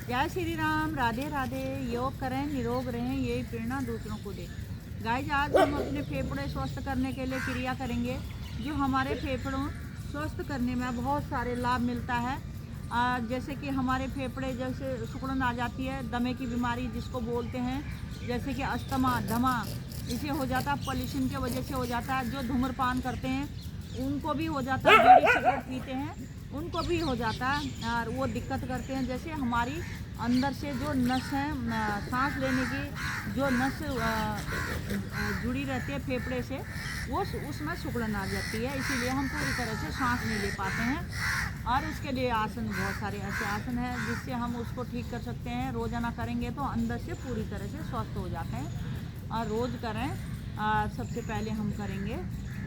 जय श्री राम, राधे राधे। योग करें, निरोग रहें, यही प्रेरणा दूसरों को दे। गाइज, आज हम अपने फेफड़े स्वस्थ करने के लिए क्रिया करेंगे जो हमारे फेफड़ों स्वस्थ करने में बहुत सारे लाभ मिलता है। जैसे कि हमारे फेफड़े जैसे सिकुड़न आ जाती है, दमे की बीमारी जिसको बोलते हैं, जैसे कि अस्थमा, दमा, इसे हो जाता है पॉल्यूशन की वजह से हो जाता है। जो धूम्रपान करते हैं उनको भी हो जाता है, बीड़ी सिगरेट पीते हैं उनको भी हो जाता है और वो दिक्कत करते हैं। जैसे हमारी अंदर से जो नस है, सांस लेने की जो नस जुड़ी रहती है फेफड़े से, वो उसमें सिकुड़न आ जाती है, इसीलिए हम पूरी तरह से सांस नहीं ले पाते हैं। और उसके लिए आसन, बहुत सारे ऐसे आसन हैं जिससे हम उसको ठीक कर सकते हैं। रोज़ाना करेंगे तो अंदर से पूरी तरह से स्वस्थ हो जाते हैं और रोज़ करें। सबसे पहले हम करेंगे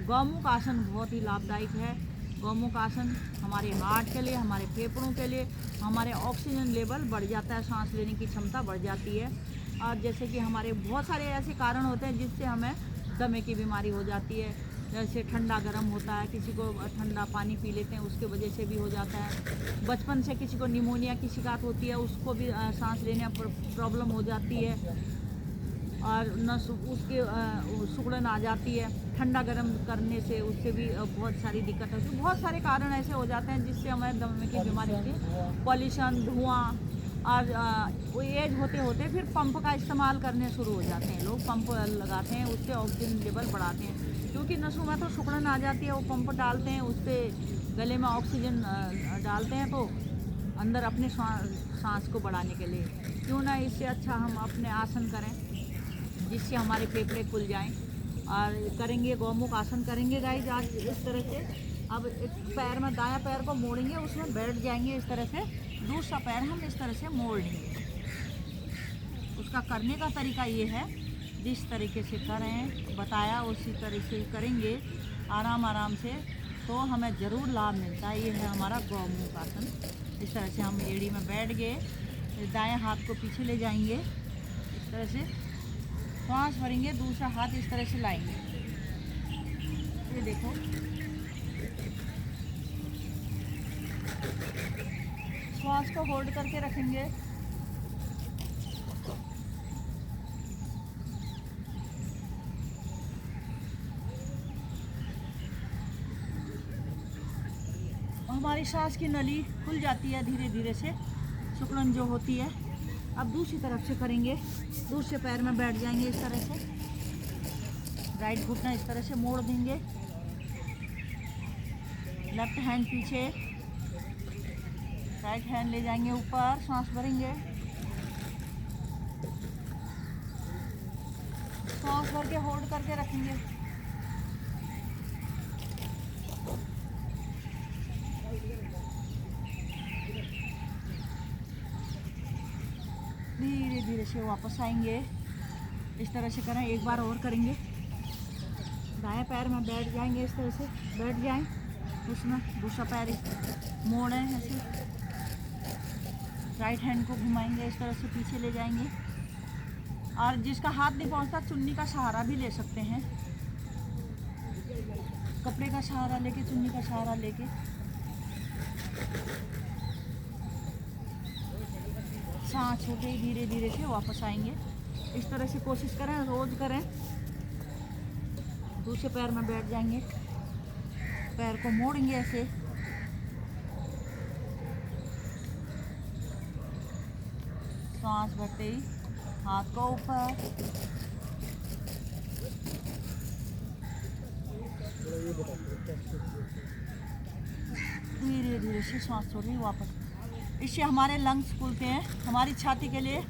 गौमुख आसन, बहुत ही लाभदायक है। गौमुख आसन हमारे हार्ट के लिए, हमारे फेफड़ों के लिए, हमारे ऑक्सीजन लेवल बढ़ जाता है, सांस लेने की क्षमता बढ़ जाती है। और जैसे कि हमारे बहुत सारे ऐसे कारण होते हैं जिससे हमें दमे की बीमारी हो जाती है। जैसे ठंडा गर्म होता है, किसी को ठंडा पानी पी लेते हैं उसके वजह से भी हो जाता है। बचपन से किसी को निमोनिया की शिकायत होती है, उसको भी सांस लेने में प्रॉब्लम हो जाती है और नस उसके सिकुड़न आ जाती है। ठंडा गर्म करने से उससे भी बहुत सारी दिक्कत होती है। बहुत सारे कारण ऐसे हो जाते हैं जिससे हमें दमे की बीमारी होती है। पॉल्यूशन, धुआं और एज होते होते फिर पंप का इस्तेमाल करने शुरू हो जाते हैं। लोग पंप लगाते हैं, उससे ऑक्सीजन लेवल बढ़ाते हैं क्योंकि नसों में तो सिकुड़न आ जाती है। वो पंप डालते हैं, उससे गले में ऑक्सीजन डालते हैं तो अंदर अपने सांस को बढ़ाने के लिए। क्यों ना इससे अच्छा हम अपने आसन करें जिससे हमारे फेफड़े खुल जाएं। और करेंगे गौमुख आसन करेंगे गाइस आज इस तरह से। अब एक पैर में, दायां पैर को मोड़ेंगे, उसमें बैठ जाएंगे इस तरह से। दूसरा पैर हम इस तरह से मोड़ लेंगे। उसका करने का तरीका ये है, जिस तरीके से करें बताया उसी तरह से करेंगे आराम आराम से तो हमें ज़रूर लाभ मिलता है। ये है हमारा गौमुख आसन। इस तरह से हम एड़ी में बैठ गए, दाएं हाथ को पीछे ले जाएंगे, इस तरह से सांस भरेंगे, दूसरा हाथ इस तरह से लाएंगे। ये देखो, श्वास को होल्ड करके रखेंगे। हमारी सांस की नली खुल जाती है धीरे धीरे से, सिकुड़न जो होती है। अब दूसरी तरफ से करेंगे, दूसरे पैर में बैठ जाएंगे इस तरह से। राइट घुटना इस तरह से मोड़ देंगे, लेफ्ट हैंड पीछे, राइट हैंड ले जाएंगे ऊपर, सांस भरेंगे। सांस भर के होल्ड करके रखेंगे। धीरे धीरे से वापस आएंगे। इस तरह से करें, एक बार और करेंगे। दाएं पैर में बैठ जाएंगे, इस तरह से बैठ जाएं, उसमें दूसरा पैर मोड़ें ऐसे। राइट हैंड को घुमाएंगे, इस तरह से पीछे ले जाएंगे। और जिसका हाथ नहीं पहुंचता चुन्नी का सहारा भी ले सकते हैं। कपड़े का सहारा लेके, चुन्नी का सहारा लेके सांस छोटे ही धीरे धीरे से वापस आएंगे। इस तरह से कोशिश करें, रोज करें। दूसरे पैर में बैठ जाएंगे, पैर को मोड़ेंगे ऐसे, सांस भरते ही हाथ को ऊपर, धीरे धीरे से सांस छोड़िए वापस। इससे हमारे लंग्स खुलते हैं, हमारी छाती के लिए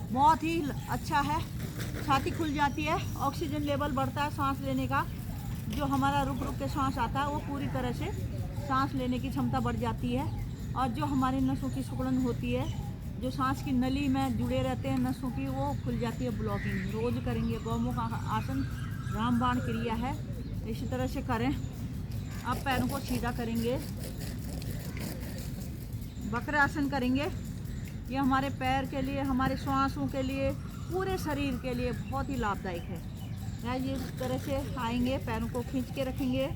बहुत ही अच्छा है। छाती खुल जाती है, ऑक्सीजन लेवल बढ़ता है सांस लेने का। जो हमारा रुक रुक के सांस आता है वो पूरी तरह से सांस लेने की क्षमता बढ़ जाती है। और जो हमारी नसों की सिकुड़न होती है, जो सांस की नली में जुड़े रहते हैं नसों की, वो खुल जाती है, ब्लॉकिंग। रोज करेंगे। गौमुख आसन रामबाण क्रिया है, इसी तरह से करें। अब पैरों को सीधा करेंगे, वक्र आसन करेंगे। ये हमारे पैर के लिए, हमारे श्वासों के लिए, पूरे शरीर के लिए बहुत ही लाभदायक है। ये इस तरह से आएंगे, पैरों को खींच के रखेंगे,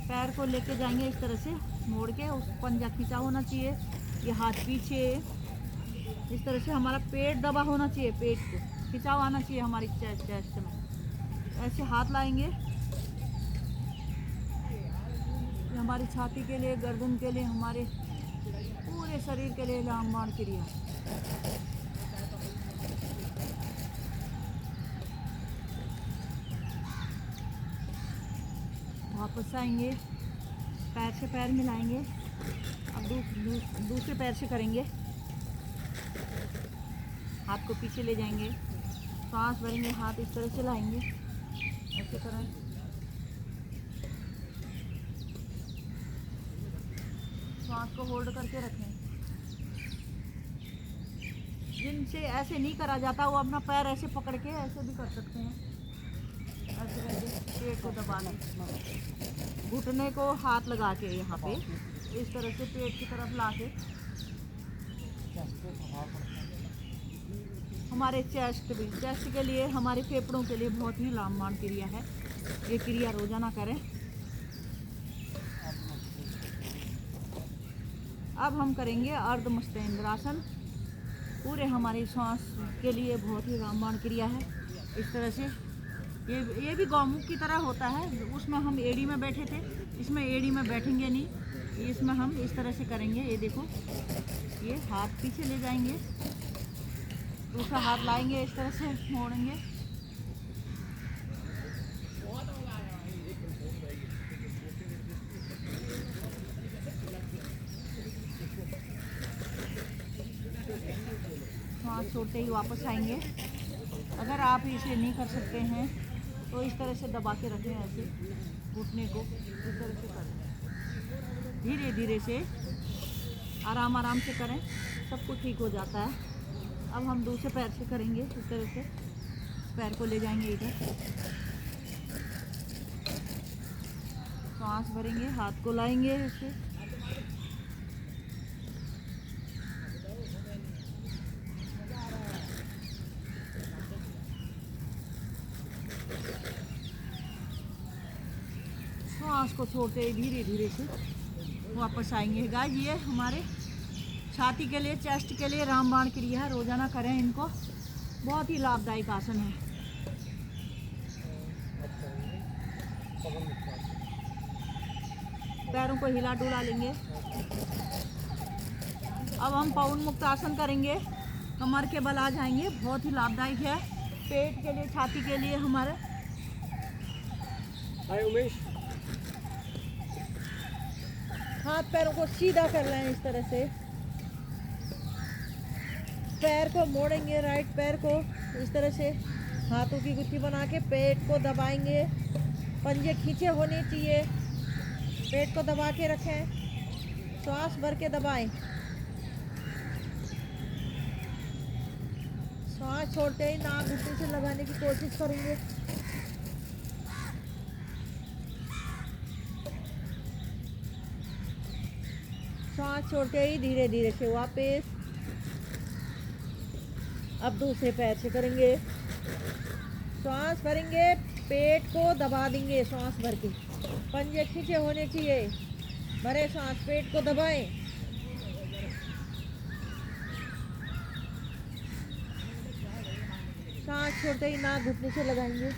पैर को लेके जाएंगे इस तरह से मोड़ के, उस पंजा खींचा होना चाहिए। ये हाथ पीछे, इस तरह से हमारा पेट दबा होना चाहिए, पेट को खिंचाव आना चाहिए हमारी चेस्ट में। ऐसे हाथ लाएंगे, ये हमारी छाती के लिए, गर्दन के लिए, हमारे पूरे शरीर के लिए रामबाण क्रिया। वापस आएंगे, पैर से पैर मिलाएंगे। अब दूसरे पैर से करेंगे, हाथ को पीछे ले जाएंगे, सांस भरेंगे, हाथ इस तरह से लाएंगे, ऐसे करें। सांस को होल्ड करके रखें। जिनसे ऐसे नहीं करा जाता वो अपना पैर ऐसे पकड़ के ऐसे भी कर सकते हैं। ऐसे करके पेट को दबा लें, घुटने को हाथ लगा के यहाँ पे इस तरह से पेट की तरफ ला के हमारे चेस्ट के लिए, हमारे फेफड़ों के लिए बहुत ही रामबाण क्रिया है। ये क्रिया रोजाना करें। अब हम करेंगे अर्ध मत्स्येंद्रासन। पूरे हमारी सांस के लिए बहुत ही रामबाण क्रिया है। इस तरह से ये भी गौमुख की तरह होता है। उसमें हम एड़ी में बैठे थे, इसमें एड़ी में बैठेंगे नहीं, इसमें हम इस तरह से करेंगे। ये देखो, ये हाथ पीछे ले जाएंगे, दूसरा हाथ लाएंगे, इस तरह से मोड़ेंगे। सांस छोड़ते ही वापस आएंगे। अगर आप इसे नहीं कर सकते हैं तो इस तरह से दबा के रखें, ऐसे घुटने को इस तरह से करें। धीरे धीरे से आराम आराम से करें, सब कुछ ठीक हो जाता है। अब हम दूसरे पैर से करेंगे। इस तरह से पैर को ले जाएंगे इधर, सांस भरेंगे, हाथ को लाएंगे ऐसे, सांस को छोड़ते ही धीरे धीरे से वापस आएंगे। गाइस, ये हमारे छाती के लिए, चेस्ट के लिए रामबाण क्रिया है। रोजाना करें इनको, बहुत ही लाभदायक आसन है। पैरों को हिला डुला लेंगे। अब हम पवन मुक्त आसन करेंगे, कमर के बल आ जाएंगे। बहुत ही लाभदायक है पेट के लिए, छाती के लिए हमारे। उमेश, हाथ पैरों को सीधा कर लें इस तरह से, पैर को मोड़ेंगे, राइट पैर को इस तरह से हाथों की गुत्थी बना के पेट को दबाएंगे। पंजे खींचे होने चाहिए, पेट को दबा के रखें, श्वास भर के दबाएं। श्वास छोड़ते ही नाक घुटने से लगाने की कोशिश करेंगे। सांस छोड़ते ही धीरे धीरे से वापस। अब दूसरे पैर से करेंगे, सांस भरेंगे, पेट को दबा देंगे, सांस भर के पंजे खींचे होने चाहिए, भरे सांस, पेट को दबाएं। सांस छोड़ते ही नाक घुटने से लगाएंगे।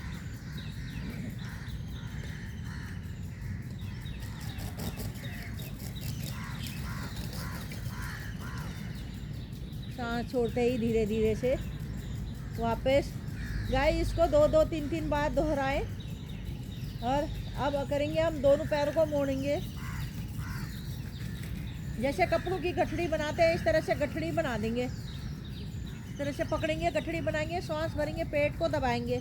सांस छोड़ते ही धीरे धीरे से वापस। गाइस, इसको 2-2, 3-3 बार दोहराएं। और अब करेंगे हम दोनों पैरों को मोड़ेंगे, जैसे कपड़ों की गठड़ी बनाते हैं इस तरह से गठड़ी बना देंगे। इस तरह से पकड़ेंगे, गठड़ी बनाएंगे, सांस भरेंगे, पेट को दबाएंगे।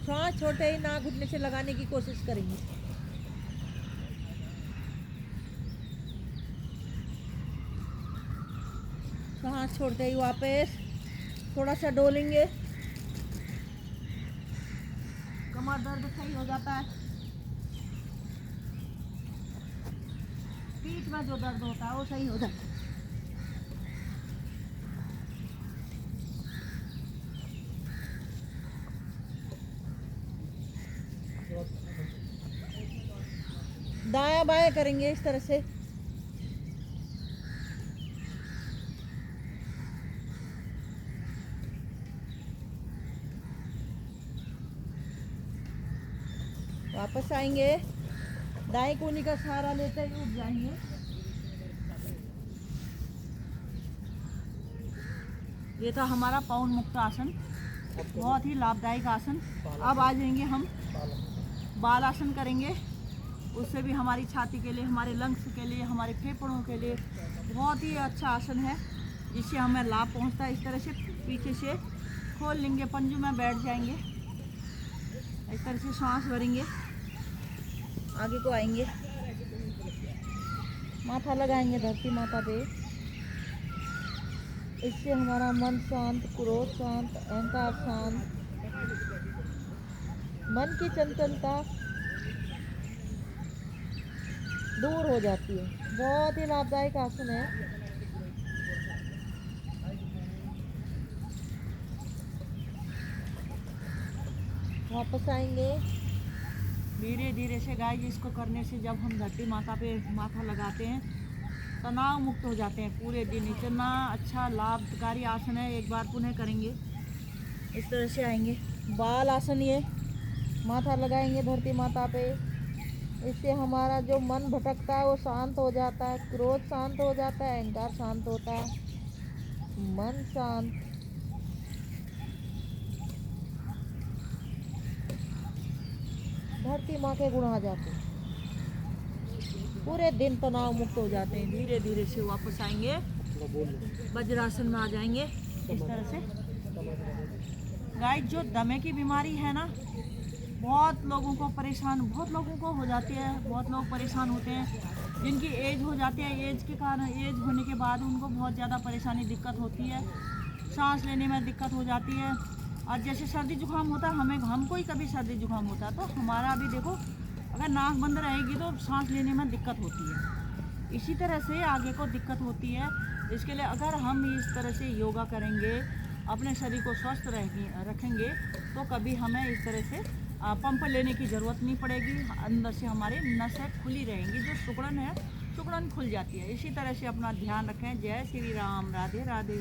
सांस छोड़ते ही नाक घुटने से लगाने की कोशिश करेंगे। सांस छोड़ते ही वापस थोड़ा सा डोलेंगे, कमर दर्द सही हो जाता है। पीठ में जो दर्द होता है वो सही हो जाता है। दायां दाएं बाएं करेंगे इस तरह से। वापस आएंगे, दाएं कोहनी का सहारा लेते हुए उठ जाएंगे। ये था हमारा पवन मुक्त आसन, बहुत ही लाभदायक आसन। अब आ जाएंगे हम बाल आसन करेंगे। उससे भी हमारी छाती के लिए, हमारे लंग्स के लिए, हमारे फेफड़ों के लिए बहुत ही अच्छा आसन है, जिससे हमें लाभ पहुंचता है। इस तरह से पीछे से खोल लेंगे, पंजू में बैठ जाएंगे, इस तरह से सांस भरेंगे, आगे को आएंगे, माथा लगाएंगे धरती माता पे। इससे हमारा मन शांत, क्रोध शांत, अहंकार शांत, मन की चंचलता दूर हो जाती है। बहुत ही लाभदायक आसन है। वापस आएंगे धीरे धीरे से। गाइस, इसको करने से जब हम धरती माता पे माथा लगाते हैं, तनाव मुक्त हो जाते हैं पूरे दिन। इतना अच्छा लाभकारी आसन है। एक बार पुनः करेंगे, इस तरह से आएंगे, बाल आसन, ये माथा लगाएंगे धरती माता पे। इससे हमारा जो मन भटकता है वो शांत हो जाता है, क्रोध शांत हो जाता है, अहंकार शांत होता है, मन शांत। धरती माँ के गुण आ जाते हैं, पूरे दिन तनाव मुक्त हो जाते हैं। धीरे धीरे से वापस आएंगे, वज्रासन में आ जाएंगे इस तरह से। गाइस, जो दमे की बीमारी है ना, बहुत लोगों को हो जाती है। बहुत लोग परेशान होते हैं, जिनकी एज हो जाती है। एज के कारण, एज होने के बाद उनको बहुत ज़्यादा परेशानी, दिक्कत होती है, सांस लेने में दिक्कत हो जाती है। और जैसे सर्दी जुकाम होता है, हमको ही कभी सर्दी जुकाम होता है, तो हमारा अभी देखो, अगर नाक बंद रहेगी तो सांस लेने में दिक्कत होती है। इसी तरह से आगे को दिक्कत होती है। इसके लिए अगर हम इस तरह से योगा करेंगे, अपने शरीर को स्वस्थ रखेंगे, तो कभी हमें इस तरह से पंप लेने की ज़रूरत नहीं पड़ेगी। अंदर से हमारी नसें खुली रहेंगी, जो सिकुड़न है, सिकुड़न खुल जाती है। इसी तरह से अपना ध्यान रखें। जय श्री राम, राधे राधे।